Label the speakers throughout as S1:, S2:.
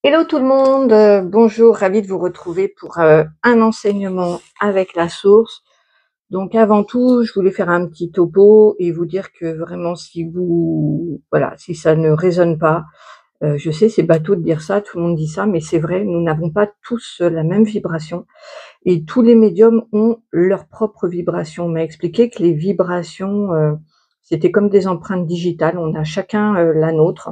S1: Hello tout le monde, bonjour, ravi de vous retrouver pour un enseignement avec la source. Donc avant tout, je voulais faire un petit topo et vous dire que vraiment si ça ne résonne pas, je sais c'est bateau de dire ça, tout le monde dit ça, mais c'est vrai, nous n'avons pas tous la même vibration et tous les médiums ont leur propre vibration. On m'a expliqué que les vibrations, c'était comme des empreintes digitales, on a chacun la nôtre.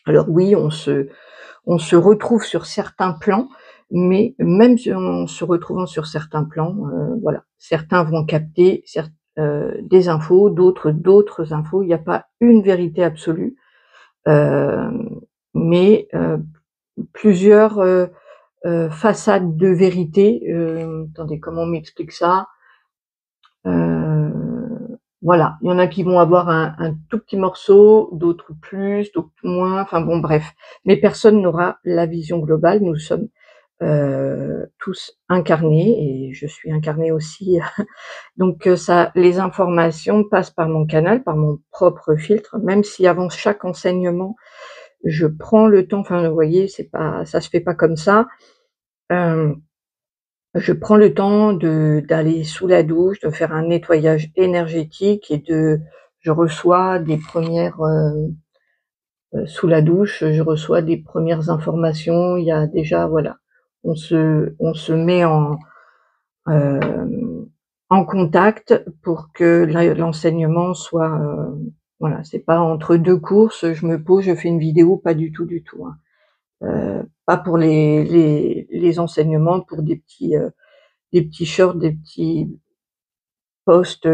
S1: Alors oui, on se retrouve sur certains plans, mais même si en se retrouvant sur certains plans, voilà, certains vont capter des infos, d'autres infos. Il n'y a pas une vérité absolue, hem, mais plusieurs, façades de vérité. Attendez, comment on m'explique ça? Voilà, il y en a qui vont avoir un tout petit morceau, d'autres plus, d'autres moins, enfin bon bref. Mais personne n'aura la vision globale. Nous sommes tous incarnés et je suis incarnée aussi. Donc ça, les informations passent par mon canal, par mon propre filtre, même si avant chaque enseignement, je prends le temps, enfin vous voyez, c'est pas, ça se fait pas comme ça. Hem, je prends le temps d'aller sous la douche, de faire un nettoyage énergétique et je reçois des premières, sous la douche, je reçois des premières informations. Il y a déjà, voilà, on se met hem, en contact pour que l'enseignement soit, voilà, c'est pas entre 2 courses, je me pose, je fais une vidéo, pas du tout, du tout, hein. Pas pour les enseignements, pour des petits shorts, des petits posts,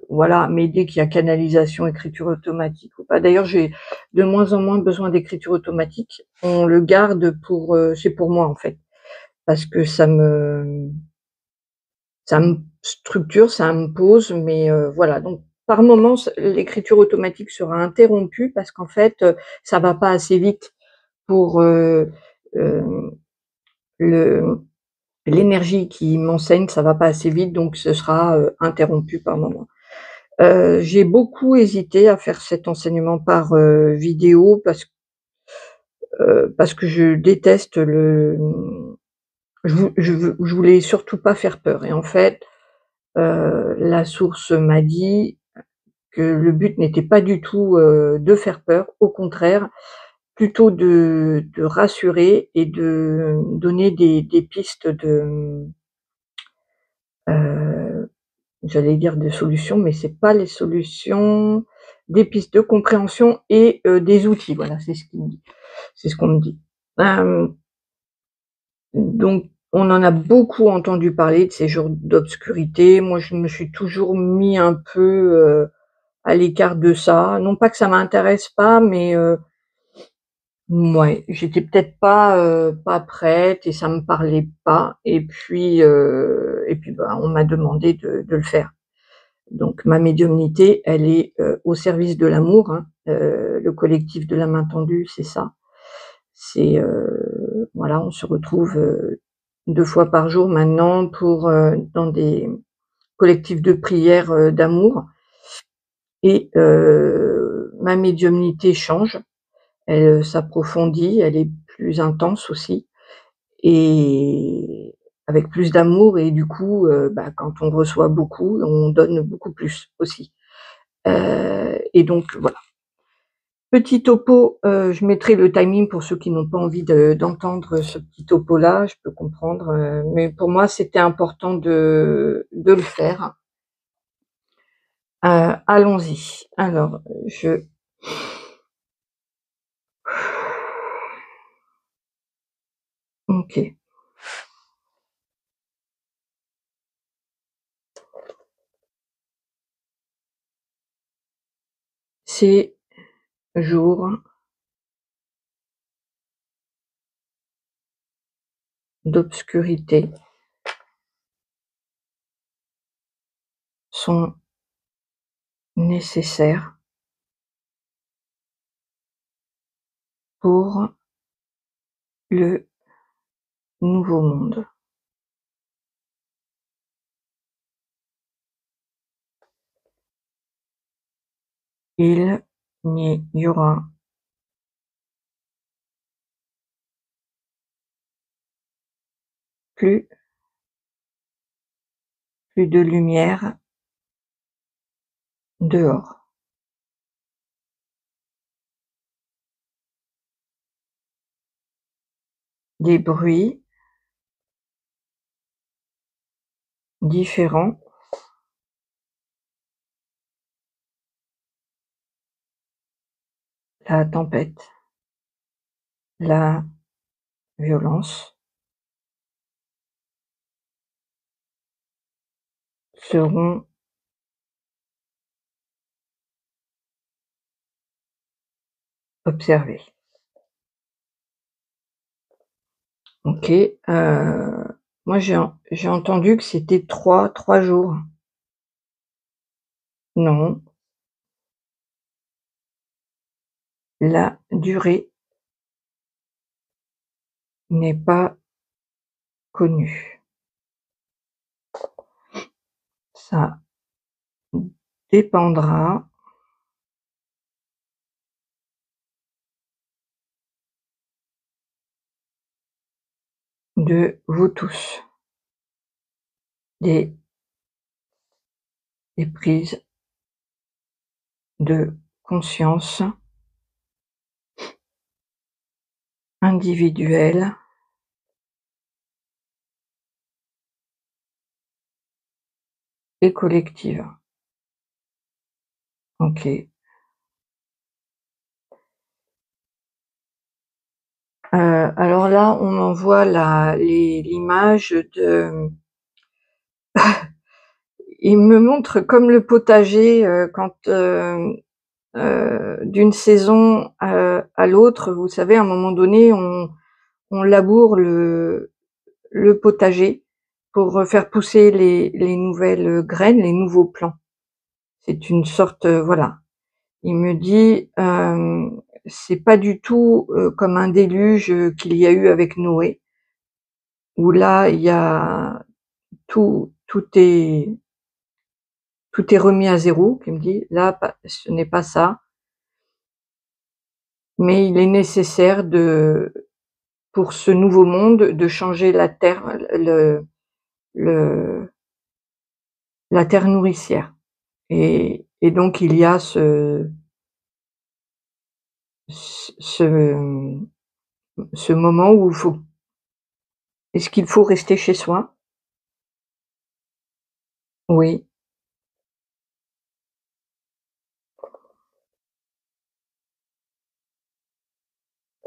S1: voilà, mais dès qu'il y a canalisation, écriture automatique ou pas, d'ailleurs, j'ai de moins en moins besoin d'écriture automatique. On le garde pour, c'est pour moi, en fait, parce que ça me structure, ça me pose, mais voilà, donc par moments, l'écriture automatique sera interrompue parce qu'en fait, ça va pas assez vite pour, hem, le l'énergie qui m'enseigne, ça va pas assez vite, donc ce sera, interrompu par moment. J'ai beaucoup hésité à faire cet enseignement par, vidéo parce que je déteste je voulais surtout pas faire peur et en fait, la source m'a dit que le but n'était pas du tout, de faire peur, au contraire, plutôt de rassurer et de donner des pistes heu, j'allais dire de solutions, mais c'est pas les solutions, des pistes de compréhension et des outils, voilà, c'est ce qu'on me dit. Hem, donc on en a beaucoup entendu parler de ces jours d'obscurité. Moi, je me suis toujours mis un peu, à l'écart de ça. Non pas que ça m'intéresse pas, mais mouais, j'étais peut-être pas prête et ça me parlait pas et puis, bah, on m'a demandé de le faire. Donc ma médiumnité, elle est, au service de l'amour, hein. Le collectif de la main tendue, c'est ça. C'est, voilà, on se retrouve, 2 fois par jour maintenant dans des collectifs de prière, d'amour et ma médiumnité change. Elle s'approfondit, elle est plus intense aussi et avec plus d'amour et du coup, bah, quand on reçoit beaucoup, on donne beaucoup plus aussi. Et donc voilà. Petit topo, je mettrai le timing pour ceux qui n'ont pas envie d'entendre ce petit topo-là, je peux comprendre, mais pour moi, c'était important de le faire. Allons-y. Alors, je OK. Ces jours d'obscurité sont nécessaires pour le nouveau monde. Il n'y aura plus de lumière dehors. Des bruits différents, la tempête, la violence seront observés. OK, moi j'ai entendu que c'était trois jours. Non, la durée n'est pas connue. Ça dépendra de vous tous, des prises de conscience individuelles et collectives. OK. Alors là, on m'envoie l'image de il me montre comme le potager, quand, d'une saison, à l'autre, vous savez, à un moment donné, on laboure le potager pour, faire pousser les nouvelles graines, les nouveaux plants. C'est une sorte, voilà. Il me dit, c'est pas du tout, comme un déluge, qu'il y a eu avec Noé, où là, il y a tout est remis à zéro, qu'il me dit. Là, ce n'est pas ça, mais il est nécessaire pour ce nouveau monde, de changer la terre, le la terre nourricière. Et donc il y a ce moment où est-ce qu'il faut rester chez soi? Oui,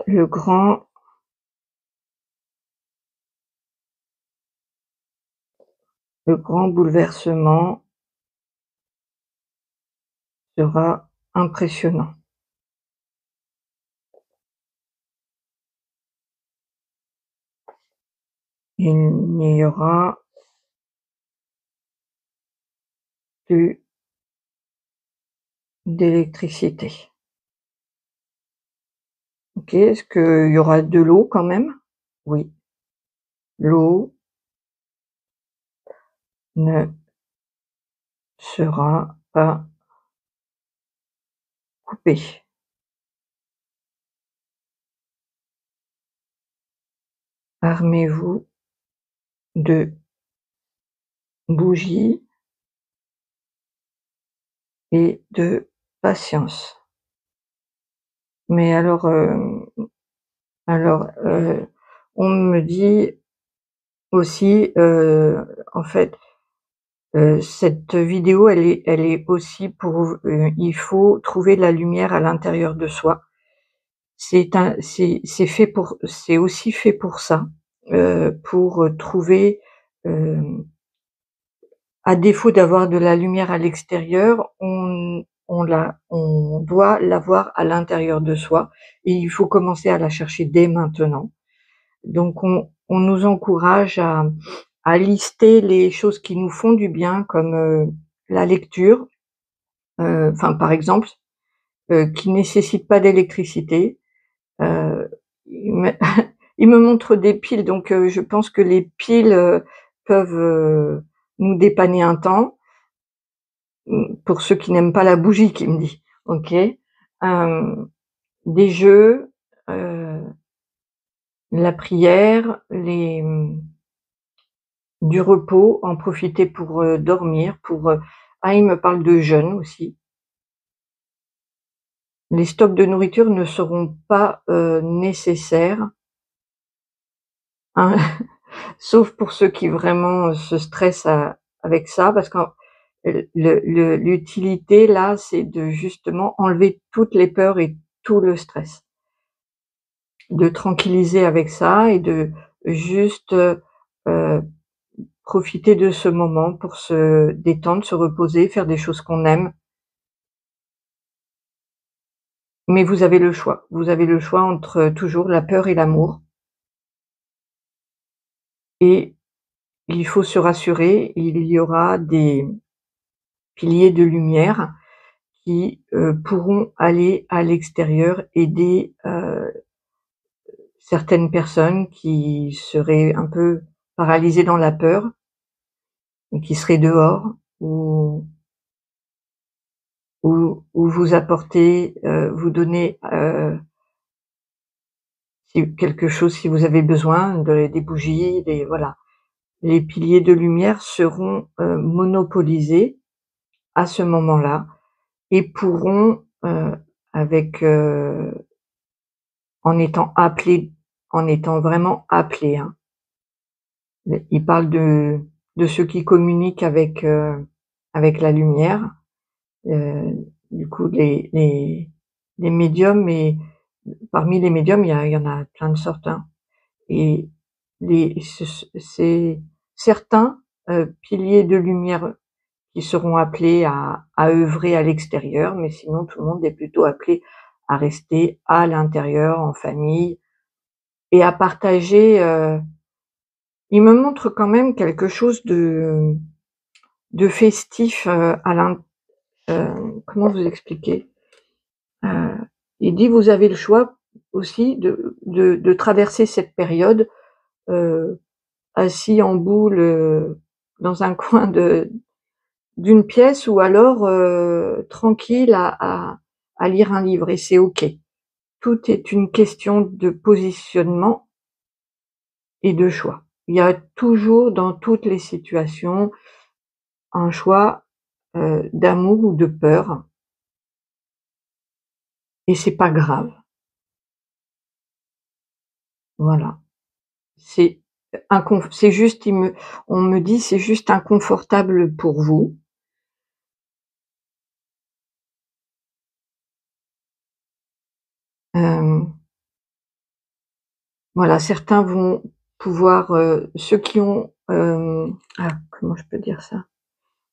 S1: le grand bouleversement sera impressionnant. Il n'y aura plus d'électricité. OK, est-ce qu'il y aura de l'eau quand même? Oui, l'eau ne sera pas coupée. Armez-vous de bougies et de patience. Mais on me dit aussi, en fait, cette vidéo, elle est aussi pour, il faut trouver la lumière à l'intérieur de soi. C'est aussi fait pour ça, pour, trouver, hem, à défaut d'avoir de la lumière à l'extérieur, on doit l'avoir à l'intérieur de soi, et il faut commencer à la chercher dès maintenant. Donc on nous encourage à lister les choses qui nous font du bien, comme, la lecture, enfin par exemple, qui nécessite pas d'électricité. Il me il me montre des piles, donc je pense que les piles, peuvent, nous dépanner un temps. Pour ceux qui n'aiment pas la bougie, qui me dit. OK. Des jeux, la prière, du repos, en profiter pour, dormir, pour, il me parle de jeûne aussi. Les stocks de nourriture ne seront pas, nécessaires, hein, sauf pour ceux qui vraiment, se stressent avec ça, parce que l'utilité là, c'est de justement enlever toutes les peurs et tout le stress. De tranquilliser avec ça et de juste, heu, profiter de ce moment pour se détendre, se reposer, faire des choses qu'on aime. Mais vous avez le choix. Vous avez le choix entre toujours la peur et l'amour, et il faut se rassurer, il y aura des piliers de lumière qui, pourront aller à l'extérieur aider, certaines personnes qui seraient un peu paralysées dans la peur et qui seraient dehors, ou vous apporter, vous donner, si quelque chose, si vous avez besoin des bougies, des voilà. Les piliers de lumière seront, monopolisés à ce moment-là et pourront, avec, en étant appelés, en étant vraiment appelés, hein. Il parle de ceux qui communiquent avec la lumière, du coup les médiums, et parmi les médiums, il y en a plein de sortes, hein, et c'est certains, piliers de lumière qui seront appelés à œuvrer à l'extérieur, mais sinon tout le monde est plutôt appelé à rester à l'intérieur, en famille, et à partager, il me montre quand même quelque chose de festif, à l'in comment vous expliquer? Heu, il dit: «Vous avez le choix aussi de traverser cette période, heu, assis en boule, dans un coin d'une pièce, ou alors, tranquille à lire un livre, et c'est OK. Tout est une question de positionnement et de choix. Il y a toujours dans toutes les situations un choix, d'amour ou de peur, et c'est pas grave. Voilà. C'est c'est juste, on me dit: «C'est juste inconfortable pour vous». Hem, voilà, certains vont pouvoir, ceux qui ont, comment je peux dire ça?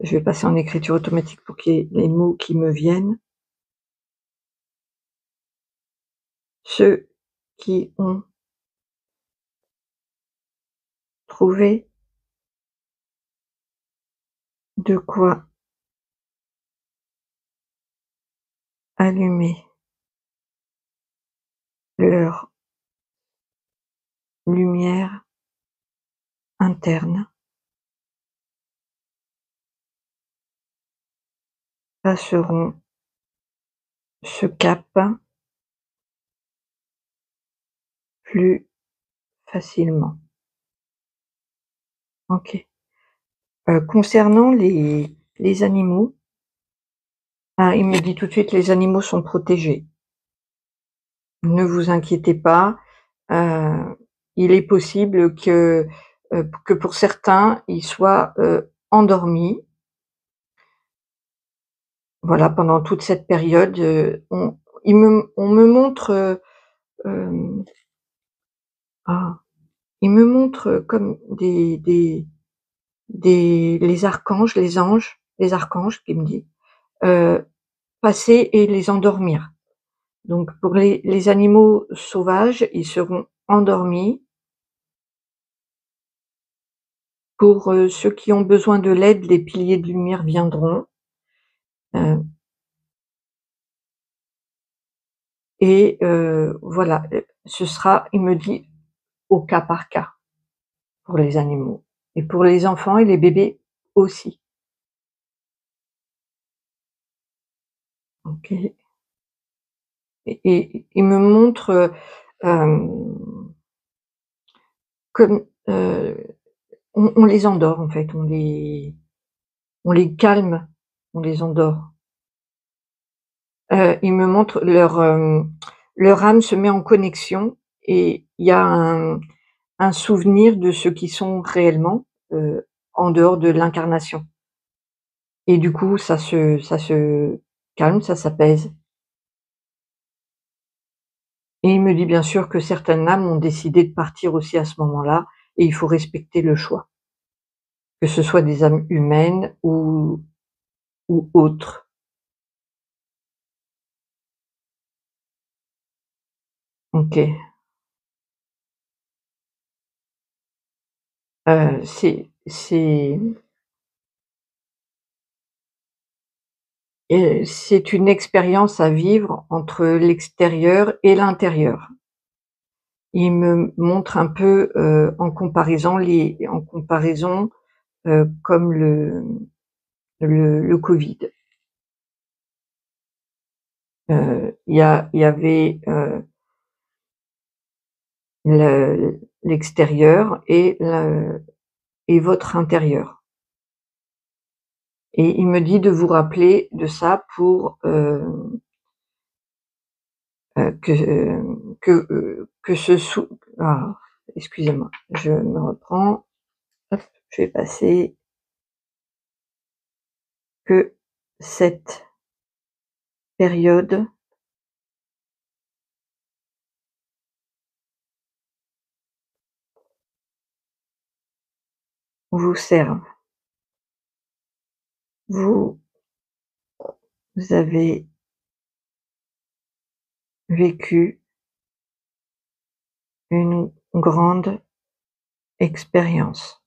S1: Je vais passer en écriture automatique pour qu'il y ait les mots qui me viennent. Ceux qui ont trouvé de quoi allumer leur lumière interne passeront ce cap plus facilement. OK. Concernant les animaux, il me dit tout de suite: «Les animaux sont protégés. Ne vous inquiétez pas, heu, il est possible que pour certains, ils soient, endormis». Voilà, pendant toute cette période, on me montre, hem, ah, il me montre, comme les archanges, les anges, les archanges qui me dit, heu, passer et les endormir. Donc pour les animaux sauvages, ils seront endormis. Pour, ceux qui ont besoin de l'aide, les piliers de lumière viendront, heu et voilà, ce sera, il me dit, au cas par cas pour les animaux, et pour les enfants et les bébés aussi. OK, et il me montre, hem, comme, on les endort en fait, on les calme, on les endort. Ils me montrent leur âme se met en connexion et il y a un souvenir de ce qu'ils sont réellement, en dehors de l'incarnation et du coup ça se calme, ça s'apaise et il me dit bien sûr que certaines âmes ont décidé de partir aussi à ce moment-là et il faut respecter le choix, que ce soit des âmes humaines ou autres. OK, c'est une expérience à vivre entre l'extérieur et l'intérieur. Il me montre un peu, en comparaison, comme le covid. Il y avait, l'extérieur et votre intérieur et il me dit de vous rappeler de ça pour, que ce sou ah, excusez-moi, je me reprends. Hop, je vais passer que cette période vous serve. Vous avez vécu une grande expérience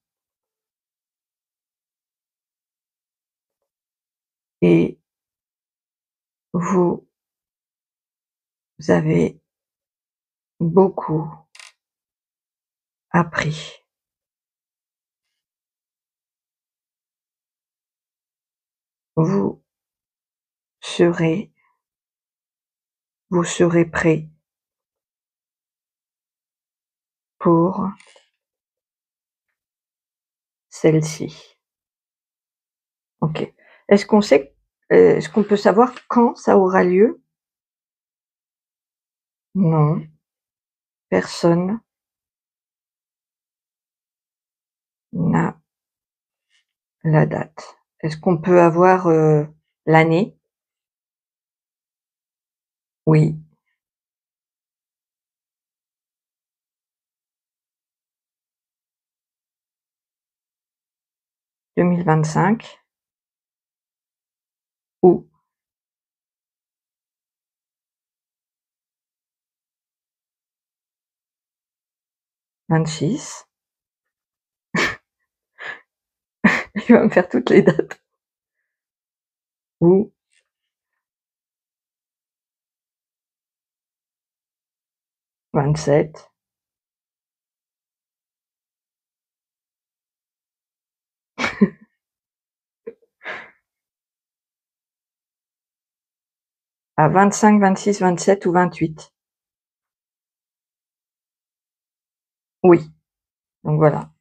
S1: et vous avez beaucoup appris. Vous serez vous serez prêt pour celle-ci. OK. Est-ce qu'on sait est-ce qu'on peut savoir quand ça aura lieu? Non, personne n'a la date. Est-ce qu'on peut avoir, l'année? Oui, 2025 ou 26. Il va me faire toutes les dates. Ou 27. À 25, 26, 27 ou 28. Oui, donc voilà.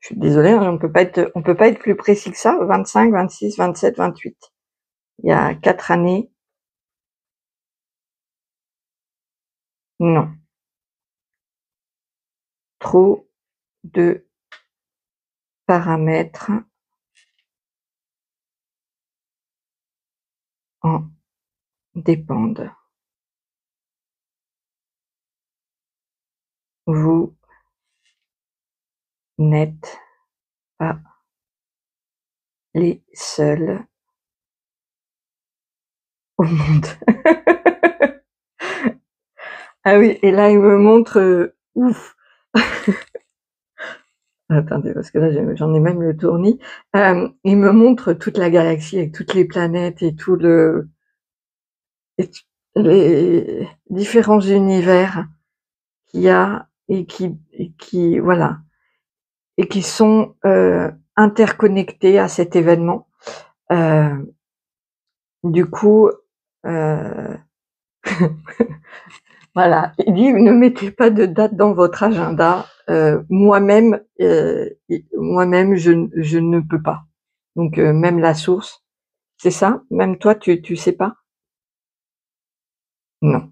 S1: Je suis désolée, hein, on peut pas être plus précis que ça. 25, 26, 27, 28. Il y a 4 années. Non. Trop de paramètres en dépendent. Vous n'êtes pas les seuls au monde. Ah oui, et là il me montre, ouf! Attendez, parce que là j'en ai même le tournis. Il me montre toute la galaxie avec toutes les planètes et tout le et t les différents univers qu'il y a et qui voilà et qui sont, interconnectés à cet événement. Du coup, heu, Voilà, il dit: «Ne mettez pas de date dans votre agenda, moi-même je ne peux pas». Donc même la source, c'est ça? Même toi tu sais pas? Non,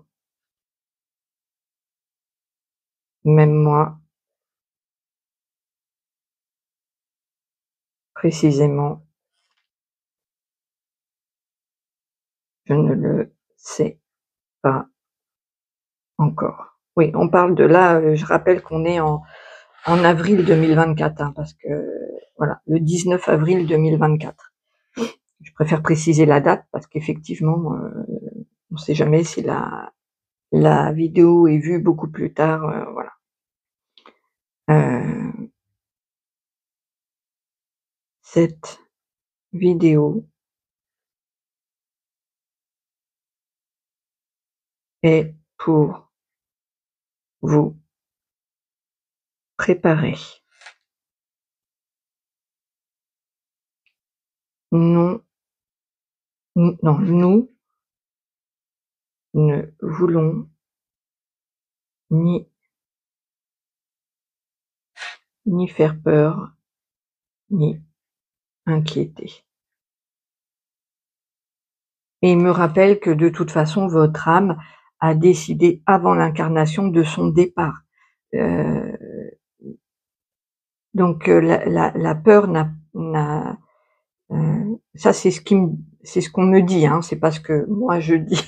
S1: même moi, précisément, je ne le sais pas encore. Oui, on parle de là, je rappelle qu'on est en avril 2024, hein, parce que voilà, le 19 avril 2024. Je préfère préciser la date parce qu'effectivement, on ne sait jamais si la vidéo est vue beaucoup plus tard, voilà. Heu, cette vidéo est pour vous préparer. Non, non, nous ne voulons ni faire peur, ni inquiéter. Et il me rappelle que de toute façon, votre âme a décidé avant l'incarnation de son départ. Heu, donc la peur n'a ça c'est ce qu'on me dit, hein, c'est pas ce que moi je dis.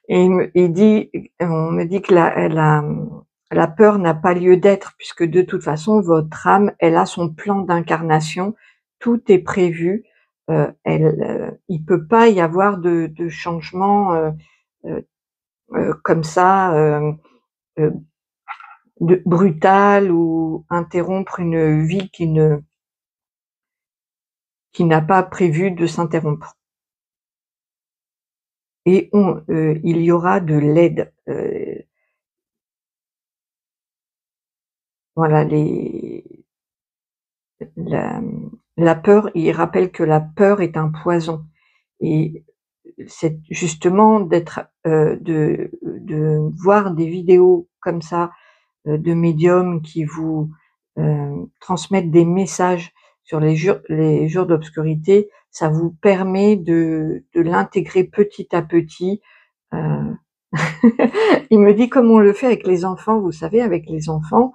S1: Et il dit on me dit que la peur n'a pas lieu d'être puisque de toute façon votre âme, elle a son plan d'incarnation, tout est prévu, il peut pas y avoir de changement, heu comme ça, heu, de brutal ou interrompre une vie qui n'a pas prévu de s'interrompre. Et il y aura de l'aide, voilà la la peur, il rappelle que la peur est un poison et c'est justement de voir des vidéos comme ça, de médiums qui vous, transmettent des messages sur les jours d'obscurité, ça vous permet de l'intégrer petit à petit, heu il me dit comme on le fait avec les enfants, vous savez, avec les enfants,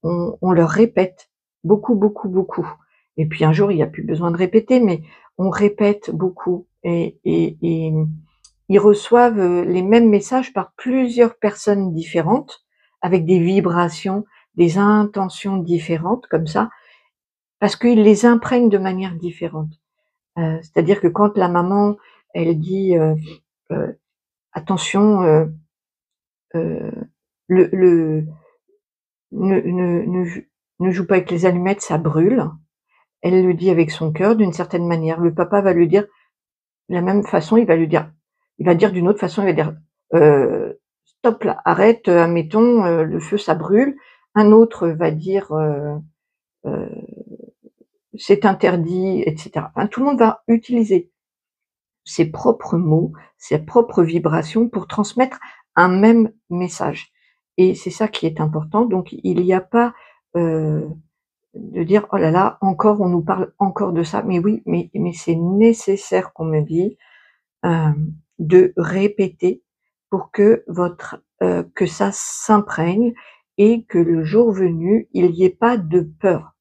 S1: on leur répète beaucoup, beaucoup, beaucoup. Et puis un jour, il y a plus besoin de répéter, mais on répète beaucoup et ils reçoivent, les mêmes messages par plusieurs personnes différentes, avec des vibrations, des intentions différentes comme ça, parce qu'ils les imprègnent de manière différente. C'est-à-dire que quand la maman, elle dit, heu: «Attention, heu, le ne ne ne jou ne joue pas avec les allumettes, ça brûle». Elle le dit avec son cœur d'une certaine manière. Le papa va lui dire de la même façon, il va dire d'une autre façon, il va dire: «Stop là, arrête, admettons, le feu ça brûle». Un autre va dire, heu: «C'est interdit» et cetera. Enfin, tout le monde va utiliser ses propres mots, ses propres vibrations pour transmettre un même message et c'est ça qui est important. Donc il y a pas, heu de dire: «Oh là là, encore on nous parle encore de ça». Mais oui, mais c'est nécessaire qu'on me dit, de répéter pour que que ça s'imprègne et que le jour venu, il y ait pas de peur.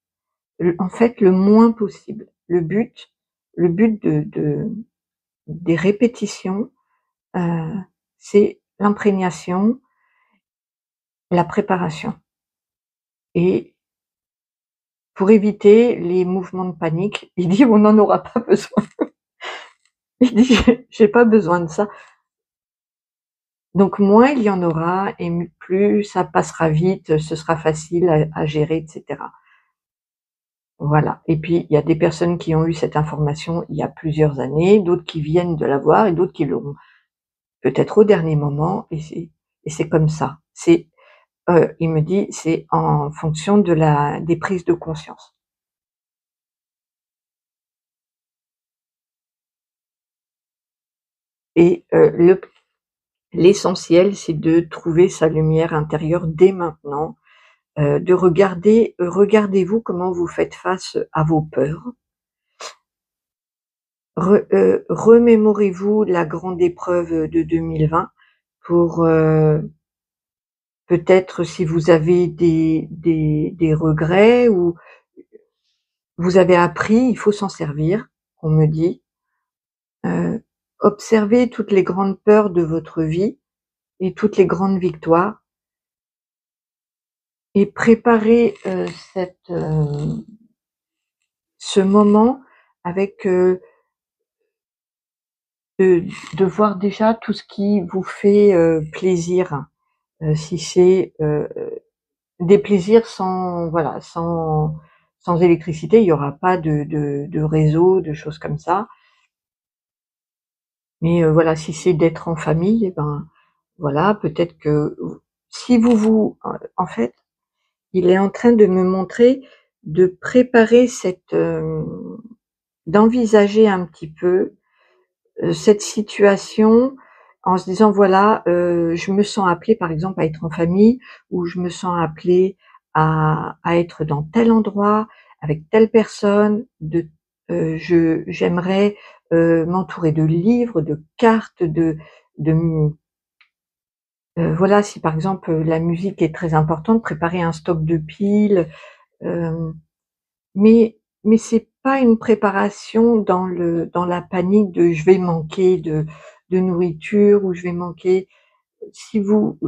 S1: En fait, le moins possible. Le but des répétitions, heu, c'est l'imprégnation, la préparation et pour éviter les mouvements de panique, il dit: «On n'en aura pas besoin». Il dit: «J'ai pas besoin de ça». Donc moins il y en aura et plus ça passera vite, ce sera facile à gérer et cetera. Voilà et puis il y a des personnes qui ont eu cette information il y a plusieurs années, d'autres qui viennent de l'avoir et d'autres qui l'auront peut-être au dernier moment et c'est comme ça. Il me dit: «C'est en fonction des prises de conscience» et L'essentiel, c'est de trouver sa lumière intérieure dès maintenant, de regarder regardez-vous comment vous faites face à vos peurs. Remémorez-vous la grande épreuve de 2020 pour, peut-être si vous avez des regrets ou vous avez appris, il faut s'en servir, on me dit. Observez toutes les grandes peurs de votre vie et toutes les grandes victoires et préparez, ce moment avec, de voir déjà tout ce qui vous fait, plaisir. Si c'est, des plaisirs sans voilà, sans électricité, il y aura pas de réseau, de choses comme ça. Mais, voilà, si c'est d'être en famille et ben, voilà, peut-être que si en fait, il est en train de me montrer de préparer d'envisager un petit peu, cette situation en se disant: «Voilà, je me sens appelée par exemple à être en famille ou je me sens appelée à être dans tel endroit, avec telle personne, j'aimerais, m'entourer de livres, de cartes, de m» voilà, si par exemple, la musique est très importante, préparer un stock de piles, hem mais c'est pas une préparation dans la panique de je vais manquer de nourriture ou je vais manquer. Si vous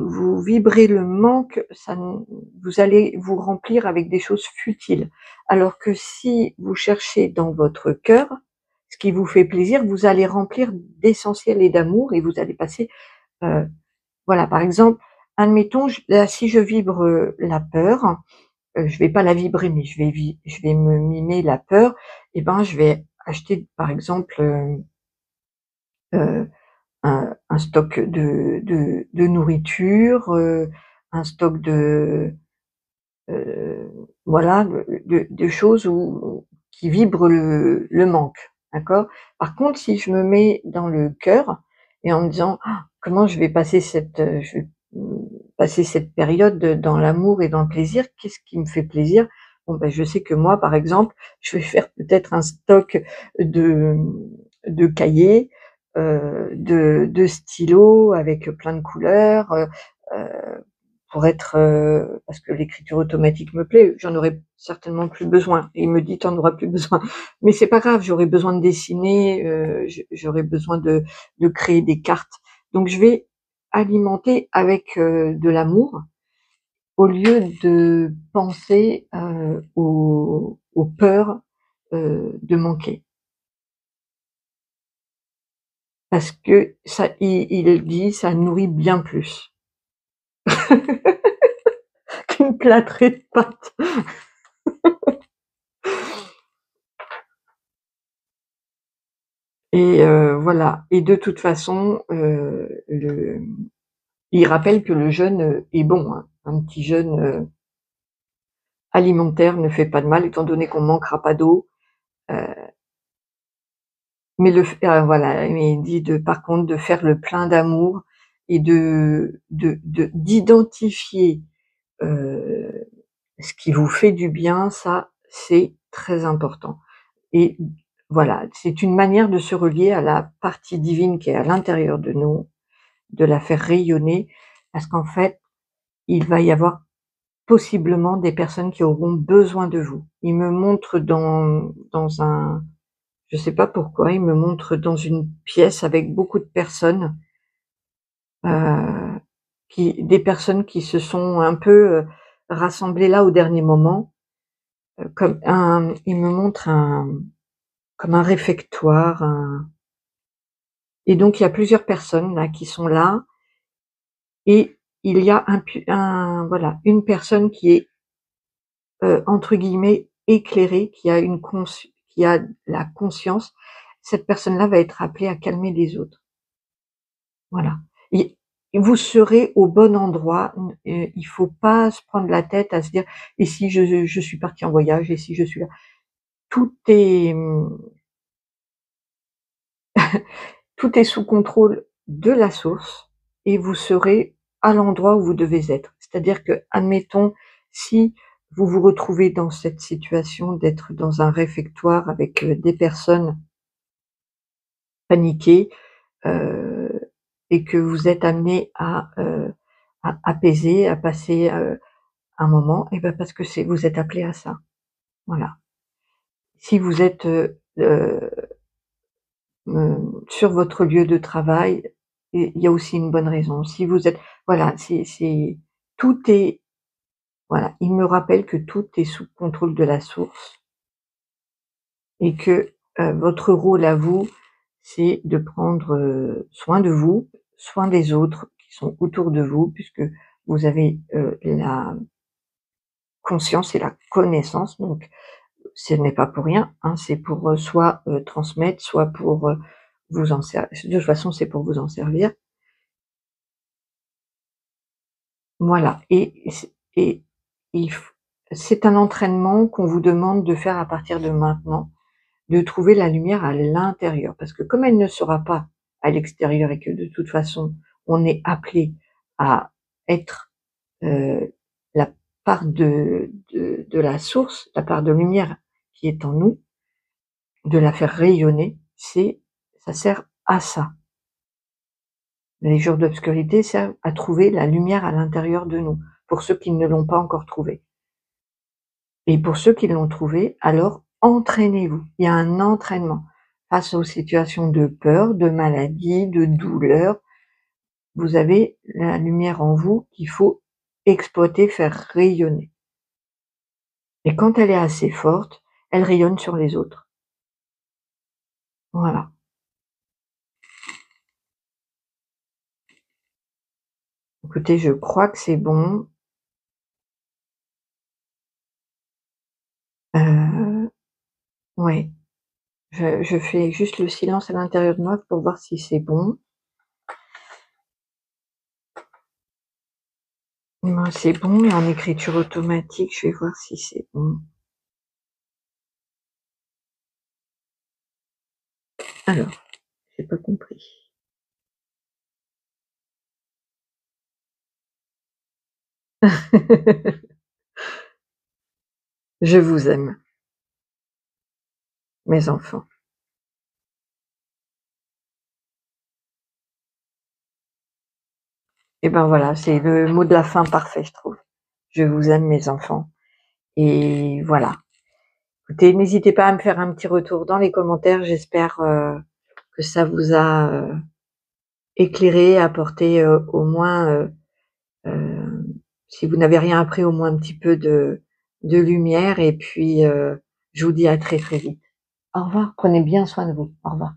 S1: vibrez le manque, ça ne vous allez vous remplir avec des choses futiles. Alors que si vous cherchez dans votre cœur ce qui vous fait plaisir, vous allez remplir d'essentiel et d'amour et vous allez passer, heu, voilà, par exemple, admettons, là, si je vibre, la peur, je vais pas la vibrer, mais je vais me mimer la peur et ben, je vais acheter, par exemple, heu, un stock de nourriture, un stock voilà, de choses qui vibrent le manque, d'accord? Par contre, si je me mets dans le cœur et en me disant: «Ah, comment je vais passer je vais, passer cette période dans l'amour et dans le plaisir, qu'est-ce qui me fait plaisir?» Bon, ben, je sais que moi, par exemple, je vais faire peut-être un stock de, de cahiers, de stylos avec plein de couleurs, pour être, parce que l'écriture automatique me plaît, j'en aurai certainement plus besoin et il me dit: «Tu en auras plus besoin». Mais c'est pas grave, j'aurai besoin de dessiner, j'aurai besoin de créer des cartes. Donc je vais alimenter avec, de l'amour au lieu de penser, aux peurs, de manquer. Parce que ça il dit: «Ça nourrit bien plus qu'une plâtrée de pâtes». Et voilà et de toute façon, il rappelle que le jeûne, est bon, hein. Un petit jeûne, alimentaire ne fait pas de mal étant donné qu'on manquera pas d'eau, heu, mais voilà, mais il dit de par contre de faire le plein d'amour et d'identifier, heu, ce qui vous fait du bien, ça, c'est très important et voilà, c'est une manière de se relier à la partie divine qui est à l'intérieur de nous, de la faire rayonner parce qu'en fait, il va y avoir possiblement des personnes qui auront besoin de vous. Il me montre dans un je sais pas pourquoi, il me montre dans une pièce avec beaucoup de personnes, heu, des personnes qui se sont un peu, rassemblées là au dernier moment, il me montre comme un réfectoire, et donc il y a plusieurs personnes là qui sont là et il y a voilà, une personne qui est, entre guillemets «éclairée», qui a la conscience. Cette personne-là va être appelée à calmer les autres. Voilà et vous serez au bon endroit, il faut pas se prendre la tête à se dire: «Et si je suis partie en voyage? Et si je suis là?» Tout est, tout est sous contrôle de la source. et vous serez à l'endroit où vous devez être. C'est-à-dire que, admettons, si vous vous retrouvez dans cette situation d'être dans un réfectoire avec, des personnes paniquées, heu et que vous êtes amené à apaiser, à passer, un moment, et ben, parce que vous êtes appelé à ça. Voilà. Si vous êtes, sur votre lieu de travail, et il y a aussi une bonne raison. Si vous êtes, voilà, c'est tout est, voilà, il me rappelle que tout est sous contrôle de la source, et que, votre rôle à vous, c'est de prendre, soin de vous, soin des autres qui sont autour de vous, puisque vous avez, la conscience et la connaissance, donc ce n'est pas pour rien, hein, c'est pour, soit, transmettre, soit pour, vous en ser de toute façon, c'est pour vous en servir. Voilà, et il f c'est un entraînement qu'on vous demande de faire à partir de maintenant, de trouver la lumière à l'intérieur, parce que comme elle ne sera pas à l'extérieur et que de toute façon, on est appelé à être, heu, la part de la source, la part de lumière qui est en nous, de la faire rayonner, ça sert à ça. Les jours d'obscurité servent à trouver la lumière à l'intérieur de nous, pour ceux qui ne l'ont pas encore trouvée. Et pour ceux qui l'ont trouvée, alors entraînez-vous. Il y a un entraînement face aux situations de peur, de maladie, de douleur. Vous avez la lumière en vous qu'il faut exploiter, faire rayonner. Et quand elle est assez forte, elle rayonne sur les autres. Voilà. Écoutez, je crois que c'est bon. Ouais, je fais juste le silence à l'intérieur de moi pour voir si c'est bon. Ben, c'est bon, et en écriture automatique, je vais voir si c'est bon. Alors, j'ai pas compris. Je vous aime, mes enfants. Et ben voilà, c'est le mot de la fin parfait, je trouve. Je vous aime, mes enfants. Et voilà. Écoutez, n'hésitez pas à me faire un petit retour dans les commentaires. J'espère, que ça vous a, éclairé, apporté, au moins, heu, si vous n'avez rien appris, au moins un petit peu de lumière, et puis, je vous dis à très, très vite. Au revoir, prenez bien soin de vous. Au revoir.